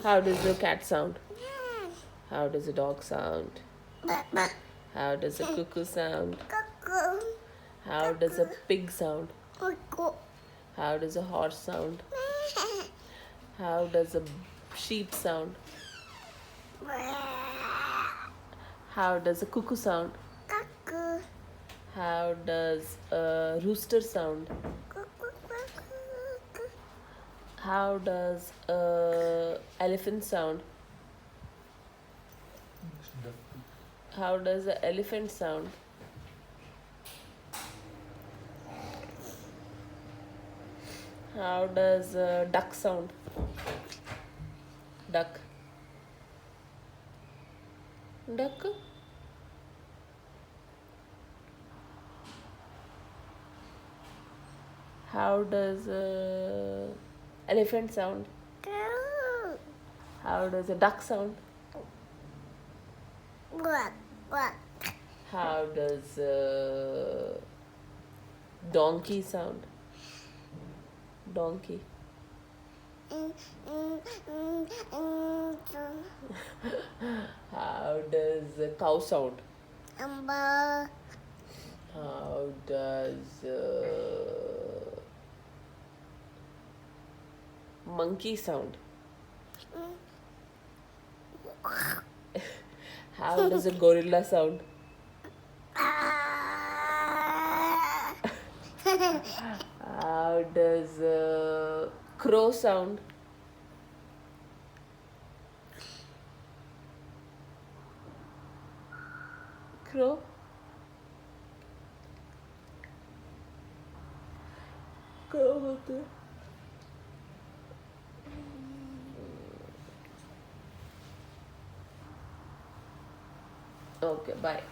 How does a cat sound? How does a dog sound? How does a cuckoo sound? How does a pig sound? How does a horse sound? How does a sheep sound? How does a cuckoo sound? How does a rooster sound? How does a elephant sound? How does an elephant sound? How does a duck sound? Duck. Duck. How does a elephant sound? How does a duck sound? How does a donkey sound? Donkey. How does a cow sound? How does monkey sound? How does a gorilla sound? How does a crow sound? Crow? Crow होते हैं. Okay, bye.